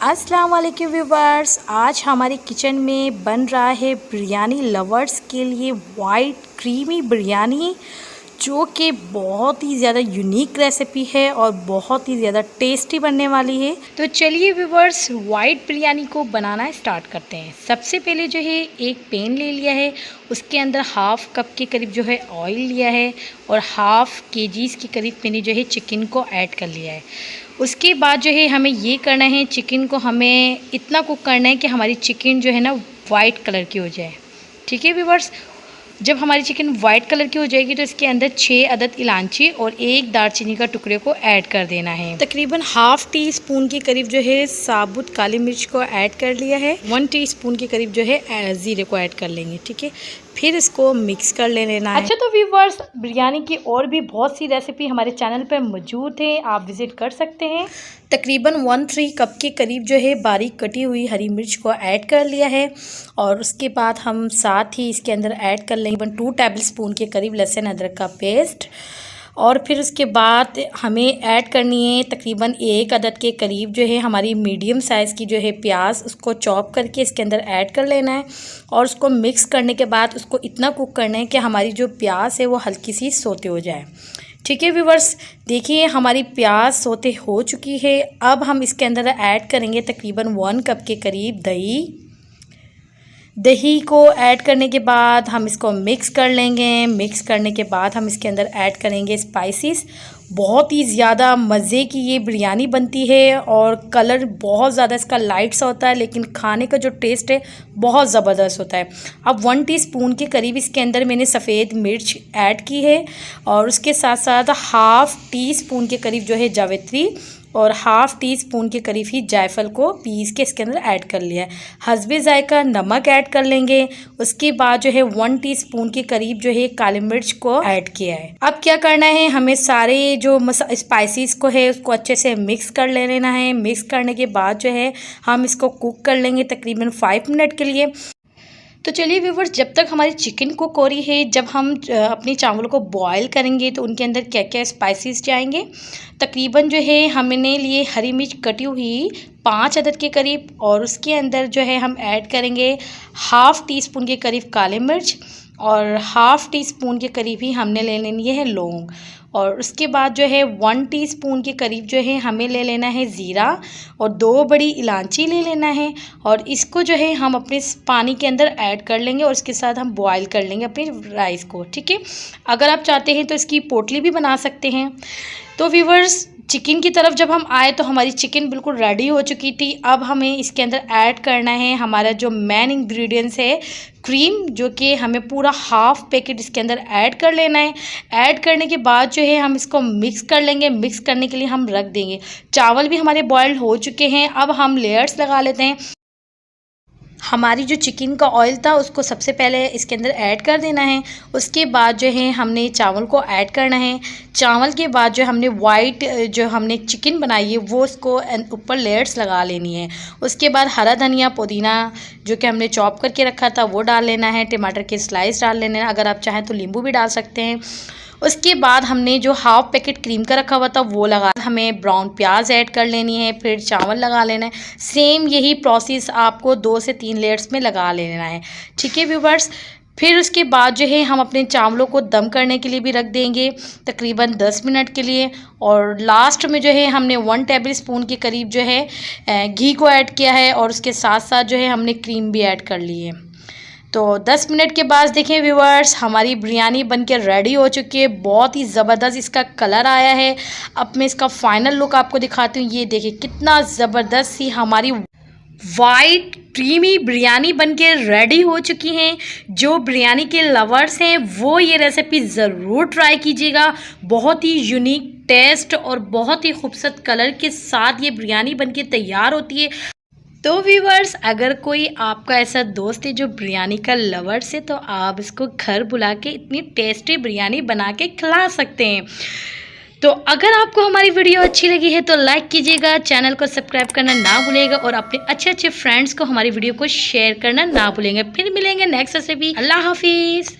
अस्सलाम वालेकुम व्यूवर्स, आज हमारे किचन में बन रहा है बिरयानी लवर्स के लिए वाइट क्रीमी बिरयानी, जो कि बहुत ही ज़्यादा यूनिक रेसिपी है और बहुत ही ज़्यादा टेस्टी बनने वाली है। तो चलिए व्यूवर्स, वाइट बिरयानी को बनाना स्टार्ट करते हैं। सबसे पहले जो है एक पैन ले लिया है, उसके अंदर हाफ़ कप के करीब जो है ऑयल लिया है और हाफ़ केजीज़ के करीब मैंने जो है चिकन को ऐड कर लिया है। उसके बाद जो है हमें ये करना है, चिकन को हमें इतना कुक करना है कि हमारी चिकन जो है ना वाइट कलर की हो जाए। ठीक है व्यूवर्स, जब हमारी चिकन वाइट कलर की हो जाएगी तो इसके अंदर 6 अदद इलायची और 1 दालचीनी का टुकड़े को ऐड कर देना है। तकरीबन हाफ़ टी स्पून के करीब जो है साबुत काली मिर्च को ऐड कर लिया है। 1 टीस्पून के करीब जो है ज़ीरे को ऐड कर लेंगे। ठीक है, फिर इसको मिक्स कर लेना है। अच्छा, तो व्यूवर्स, बिरयानी की और भी बहुत सी रेसिपी हमारे चैनल पर मौजूद है, आप विज़िट कर सकते हैं। तकरीबन 1-3 कप के करीब जो है बारीक कटी हुई हरी मिर्च को ऐड कर लिया है और उसके बाद हम साथ ही इसके अंदर ऐड कर लेंगे 2 टेबल स्पून के करीब लहसुन अदरक का पेस्ट। और फिर उसके बाद हमें ऐड करनी है तकरीबन 1 अदद के करीब जो है हमारी मीडियम साइज़ की जो है प्याज, उसको चॉप करके इसके अंदर ऐड कर लेना है और उसको मिक्स करने के बाद उसको इतना कुक करना है कि हमारी जो प्याज है वो हल्की सी सोते हो जाए। ठीक है व्यूवर्स, देखिए हमारी प्याज सोते हो चुकी है। अब हम इसके अंदर ऐड करेंगे तकरीबन 1 कप के करीब दही को ऐड करने के बाद हम इसको मिक्स कर लेंगे। मिक्स करने के बाद हम इसके अंदर ऐड करेंगे स्पाइसेस। बहुत ही ज़्यादा मज़े की ये बिरयानी बनती है और कलर बहुत ज़्यादा इसका लाइट सा होता है, लेकिन खाने का जो टेस्ट है बहुत ज़बरदस्त होता है। अब 1 टीस्पून के करीब इसके अंदर मैंने सफ़ेद मिर्च ऐड की है और उसके साथ साथ हाफ़ टी स्पून के करीब जो है जावित्री और हाफ़ टी स्पून के करीब ही जायफल को पीस के इसके अंदर ऐड कर लिया है। हस्बे ज़ायका नमक ऐड कर लेंगे। उसके बाद जो है 1 टीस्पून के करीब जो है काली मिर्च को ऐड किया है। अब क्या करना है, हमें सारे जो स्पाइसेस को है उसको अच्छे से मिक्स कर लेना है। मिक्स करने के बाद जो है हम इसको कुक कर लेंगे तकरीबन 5 मिनट के लिए। तो चलिए व्यूवर्स, जब तक हमारी चिकन कुक हो रही है, जब हम अपने चावलों को बॉयल करेंगे तो उनके अंदर क्या क्या स्पाइसेस जाएंगे। तकरीबन जो है हमने लिए हरी मिर्च कटी हुई 5 अदद के करीब और उसके अंदर जो है हम ऐड करेंगे हाफ़ टी स्पून के करीब काली मिर्च और हाफ़ टी स्पून के करीब ही हमने ले लेनी है लौंग। और उसके बाद जो है 1 टीस्पून के करीब जो है हमें ले लेना है ज़ीरा और 2 बड़ी इलायची ले लेना है और इसको जो है हम अपने पानी के अंदर ऐड कर लेंगे और इसके साथ हम बॉयल कर लेंगे अपने राइस को। ठीक है, अगर आप चाहते हैं तो इसकी पोटली भी बना सकते हैं। तो व्यूवर्स, चिकन की तरफ जब हम आए तो हमारी चिकन बिल्कुल रेडी हो चुकी थी। अब हमें इसके अंदर ऐड करना है हमारा जो मेन इंग्रेडिएंट्स है क्रीम, जो कि हमें पूरा हाफ़ पैकेट इसके अंदर ऐड कर लेना है। ऐड करने के बाद जो है हम इसको मिक्स कर लेंगे। मिक्स करने के लिए हम रख देंगे। चावल भी हमारे बॉयल्ड हो चुके हैं। अब हम लेयर्स लगा लेते हैं। हमारी जो चिकन का ऑयल था उसको सबसे पहले इसके अंदर ऐड कर देना है। उसके बाद जो है हमने चावल को ऐड करना है। चावल के बाद जो हमने वाइट जो हमने चिकन बनाई है वो उसको ऊपर लेयर्स लगा लेनी है। उसके बाद हरा धनिया पुदीना जो कि हमने चॉप करके रखा था वो डाल लेना है। टमाटर के स्लाइस डाल लेना है, अगर आप चाहें तो नींबू भी डाल सकते हैं। उसके बाद हमने जो हाफ़ पैकेट क्रीम का रखा हुआ था वो लगा, हमें ब्राउन प्याज ऐड कर लेनी है, फिर चावल लगा लेना है। सेम यही प्रोसेस आपको 2 से 3 लेयर्स में लगा लेना है। ठीक है व्यूवर्स, फिर उसके बाद जो है हम अपने चावलों को दम करने के लिए भी रख देंगे तकरीबन 10 मिनट के लिए। और लास्ट में जो है हमने 1 टेबल स्पून के करीब जो है घी को ऐड किया है और उसके साथ साथ जो है हमने क्रीम भी ऐड कर ली है। तो 10 मिनट के बाद देखें व्यूवर्स, हमारी बिरयानी बनके रेडी हो चुकी है। बहुत ही ज़बरदस्त इसका कलर आया है। अब मैं इसका फाइनल लुक आपको दिखाती हूँ। ये देखिए कितना ज़बरदस्त सी हमारी वाइट क्रीमी बिरयानी बनके रेडी हो चुकी हैं। जो बिरयानी के लवर्स हैं वो ये रेसिपी ज़रूर ट्राई कीजिएगा। बहुत ही यूनिक टेस्ट और बहुत ही खूबसूरत कलर के साथ ये बिरयानी बनके तैयार होती है। तो व्यूवर्स, अगर कोई आपका ऐसा दोस्त है जो बिरयानी का लवर्स है तो आप इसको घर बुला के इतनी टेस्टी बिरयानी बना के खिला सकते हैं। तो अगर आपको हमारी वीडियो अच्छी लगी है तो लाइक कीजिएगा, चैनल को सब्सक्राइब करना ना भूलिएगा और अपने अच्छे अच्छे फ्रेंड्स को हमारी वीडियो को शेयर करना ना भूलेंगे। फिर मिलेंगे नेक्स्ट रेसिपी। अल्लाह हाफिज़।